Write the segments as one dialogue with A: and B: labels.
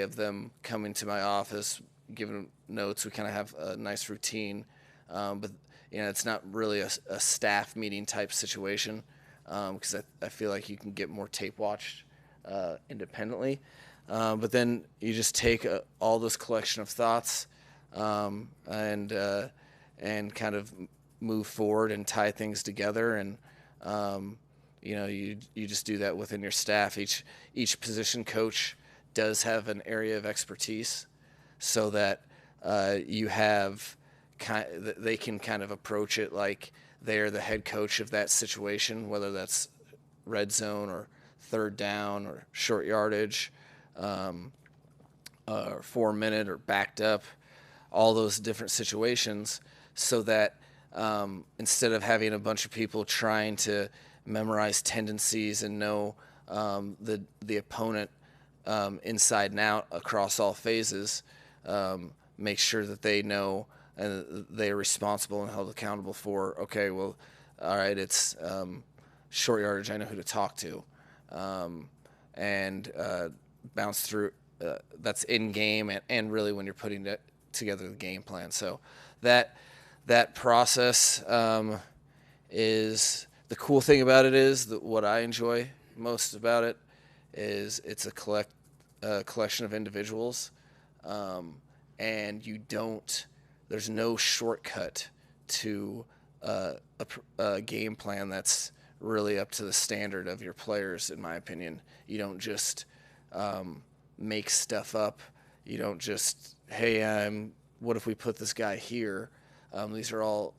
A: of them coming to my office, giving notes. We kind of have a nice routine, but it's not really a staff meeting type situation because I feel like you can get more tape watched independently. But then you just take all this collection of thoughts and kind of move forward and tie things together. And you just do that within your staff. Each position coach does have an area of expertise, so that they can kind of approach it like they're the head coach of that situation, whether that's red zone or third down or short yardage, or 4 minute or backed up, all those different situations, so that instead of having a bunch of people trying to memorize tendencies and know the opponent inside and out across all phases, make sure that they know and they're responsible and held accountable for, okay, well, all right, it's short yardage, I know who to talk to, and bounce through. That's in game and really when you're putting together the game plan. So that process is the cool thing about it is that what I enjoy most about it is it's a collection of individuals, and there's no shortcut to a game plan that's really up to the standard of your players, in my opinion. You don't just make stuff up. You don't just, hey, what if we put this guy here? These are all,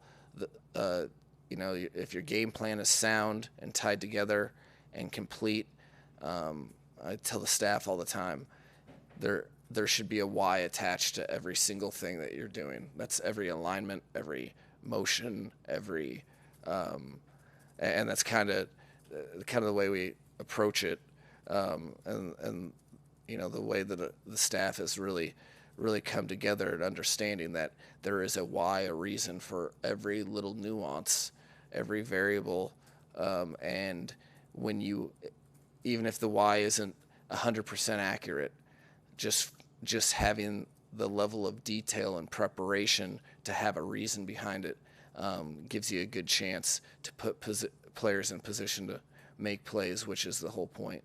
A: if your game plan is sound and tied together and complete, I tell the staff all the time, there should be a why attached to every single thing that you're doing. That's every alignment, every motion, and that's kind of the way we approach it, and the way that the staff has really come together and understanding that there is a why, a reason for every little nuance, every variable, and even if the why isn't 100% accurate, just having the level of detail and preparation to have a reason behind it gives you a good chance to put players in position to make plays, which is the whole point.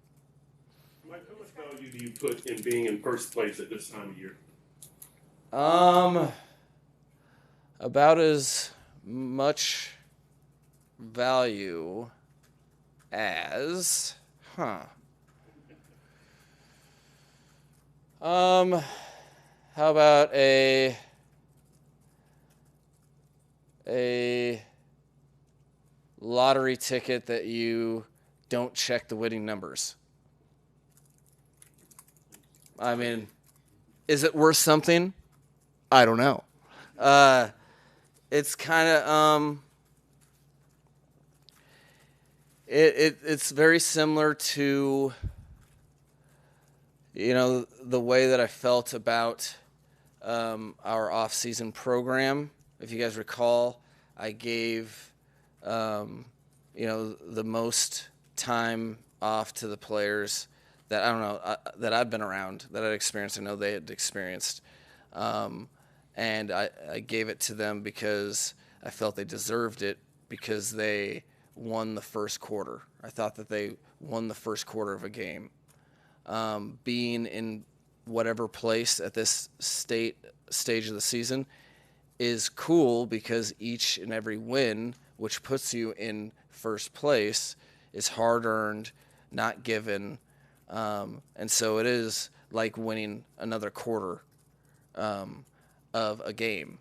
B: Mike, how much value do you put in being in first place at this time of year?
A: About as much value as, how about a lottery ticket that you don't check the winning numbers? I mean, is it worth something? I don't know. It's kind of it's very similar to the way that I felt about our off-season program. If you guys recall, I gave the most time off to the players that that I've been around, that I'd experienced. I know they had experienced, and I gave it to them because I felt they deserved it because they won the first quarter. I thought that they won the first quarter of a game. Being in whatever place at this stage of the season is cool because each and every win, which puts you in first place, is hard-earned, not given, and so it is like winning another quarter of a game.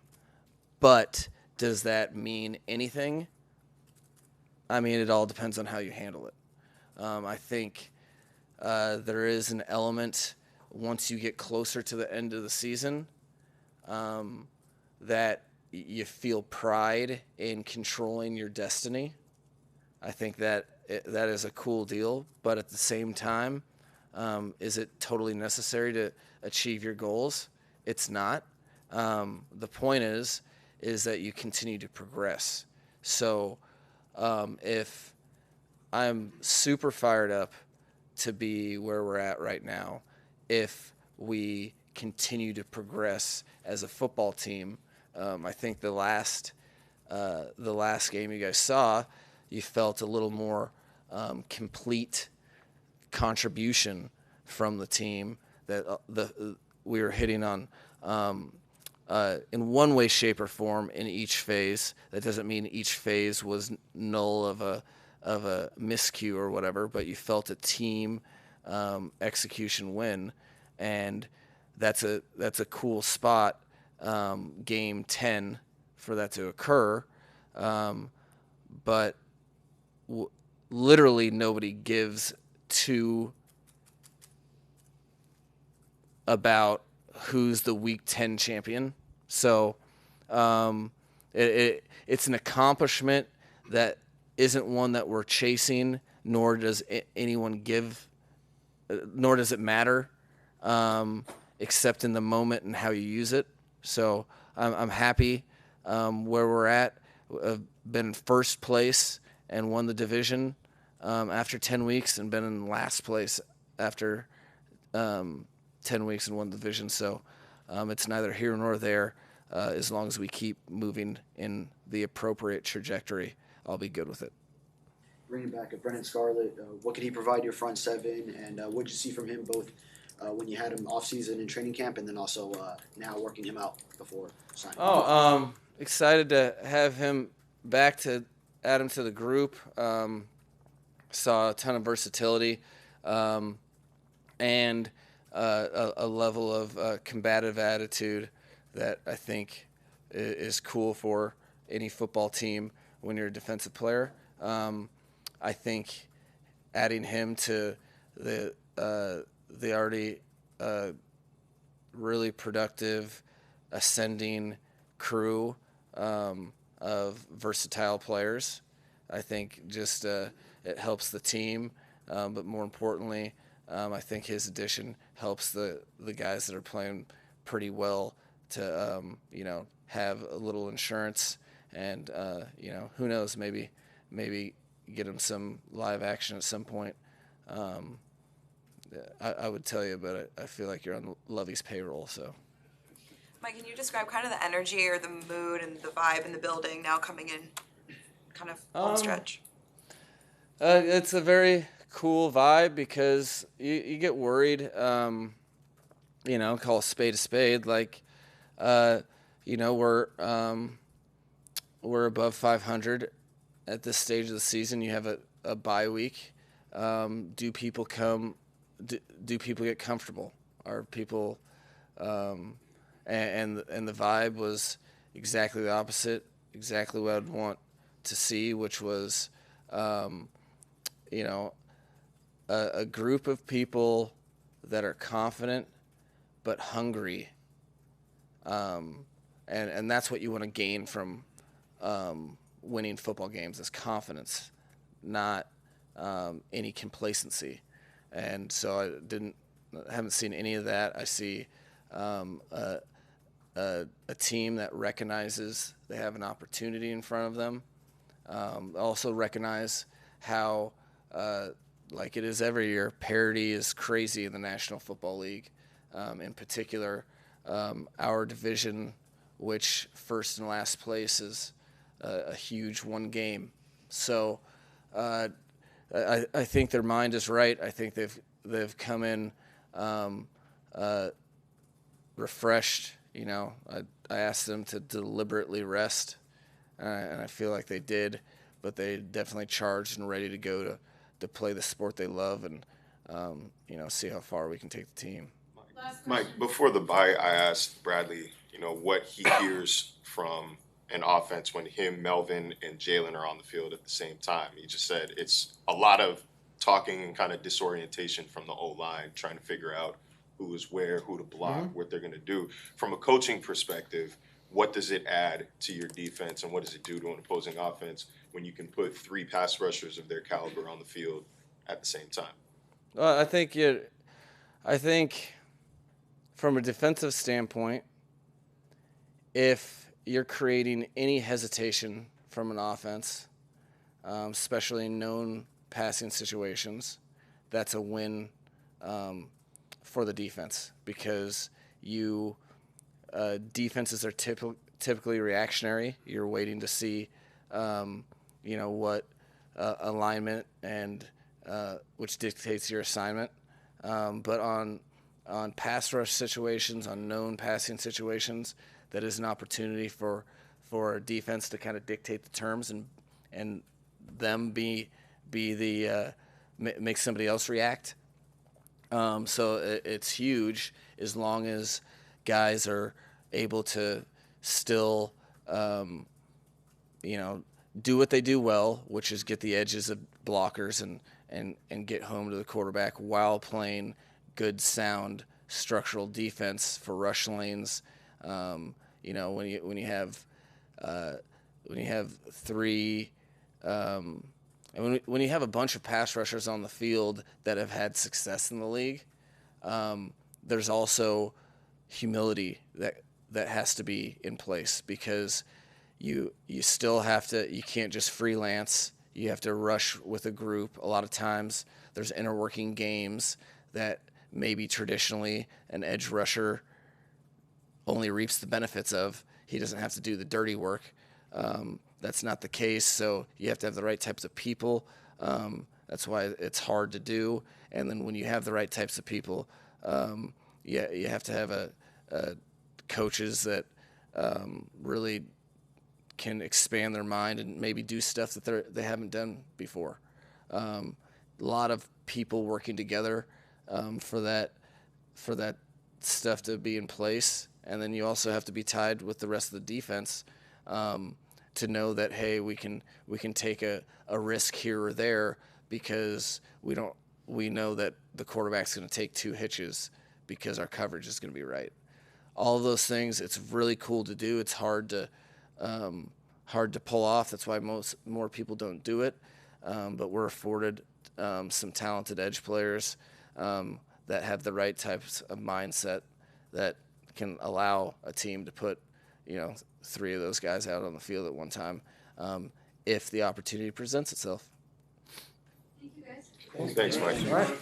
A: But does that mean anything? I mean, it all depends on how you handle it. I think there is an element once you get closer to the end of the season that you feel pride in controlling your destiny. I think that is a cool deal, but at the same time, is it totally necessary to achieve your goals? It's not. The point is that you continue to progress. So if I'm super fired up to be where we're at right now, if we continue to progress as a football team. I think the last game you guys saw, you felt a little more complete contribution from the team that we were hitting on in one way, shape, or form in each phase. That doesn't mean each phase was null of a miscue or whatever, but you felt a team execution win, and that's a cool spot, game 10, for that to occur. But literally nobody gives two about who's the Week 10 champion. So it's an accomplishment that isn't one that we're chasing, nor does anyone give, nor does it matter, except in the moment and how you use it. So I'm happy where we're at. I've been in first place and won the division after 10 weeks, and been in last place after 10 weeks and won the division. So it's neither here nor there. As long as we keep moving in the appropriate trajectory, I'll be good with it.
C: Bringing back Brennan Scarlett, what could he provide your front seven, and what did you see from him both when you had him off-season in training camp, and then also now working him out before signing?
A: Excited to have him back, to add him to the group. Saw a ton of versatility and a level of combative attitude that I think is cool for any football team when you're a defensive player. I think adding him to the already really productive ascending crew of versatile players, I think just it helps the team, but more importantly, I think his addition helps the guys that are playing pretty well to have a little insurance, and who knows, maybe get him some live action at some point. I would tell you, but I feel like you're on Lovey's payroll, so.
D: Mike, can you describe kind of the energy or the mood and the vibe in the building now coming in kind of home stretch?
A: It's a very cool vibe because you get worried, call a spade. Like, we're above 500 at this stage of the season. You have a bye week. Do people get comfortable? Are people, and the vibe was exactly the opposite, exactly what I'd want to see, which was, a group of people that are confident but hungry, and that's what you want to gain from winning football games, is confidence, not any complacency. And so I haven't seen any of that. I see a team that recognizes they have an opportunity in front of them. Also recognize how, like it is every year, parity is crazy in the National Football League. In particular, our division, which first and last place is a huge one game. So I think their mind is right. I think they've come in refreshed. I asked them to deliberately rest, and I feel like they did, but they definitely charged and ready to go to play the sport they love, and see how far we can take the team.
E: Mike, before the bye, I asked Bradley, what he hears from an offense when him, Melvin, and Jalen are on the field at the same time. He just said it's a lot of talking and kind of disorientation from the O-line, trying to figure out who is where, who to block, what they're going to do. From a coaching perspective, what does it add to your defense, and what does it do to an opposing offense when you can put three pass rushers of their caliber on the field at the same time?
A: Well, I think from a defensive standpoint, if you're creating any hesitation from an offense, especially in known passing situations, that's a win for the defense, because defenses are typically reactionary. You're waiting to see, what alignment and which dictates your assignment. But on pass rush situations, on known passing situations, that is an opportunity for defense to kind of dictate the terms and them be the make somebody else react. So it's huge as long as guys are able to still, do what they do well, which is get the edges of blockers and get home to the quarterback while playing good, sound structural defense for rush lanes. When you have three. And when you have a bunch of pass rushers on the field that have had success in the league, there's also humility that has to be in place, because you still have to, you can't just freelance. You have to rush with a group. A lot of times there's interworking games that maybe traditionally an edge rusher only reaps the benefits of. He doesn't have to do the dirty work. That's not the case, so you have to have the right types of people. That's why it's hard to do. And then when you have the right types of people, you have to have coaches that really can expand their mind and maybe do stuff that they haven't done before. A lot of people working together for that stuff to be in place, and then you also have to be tied with the rest of the defense. To know that, hey, we can take a risk here or there, because we know that the quarterback's going to take 2 hitches because our coverage is going to be right. All of those things, it's really cool to do. It's hard to pull off. That's why more people don't do it. But we're afforded some talented edge players that have the right types of mindset that can allow a team to put 3 of those guys out on the field at one time, if the opportunity presents itself.
F: Thank you, guys.
E: Thanks, Mike.
A: All right.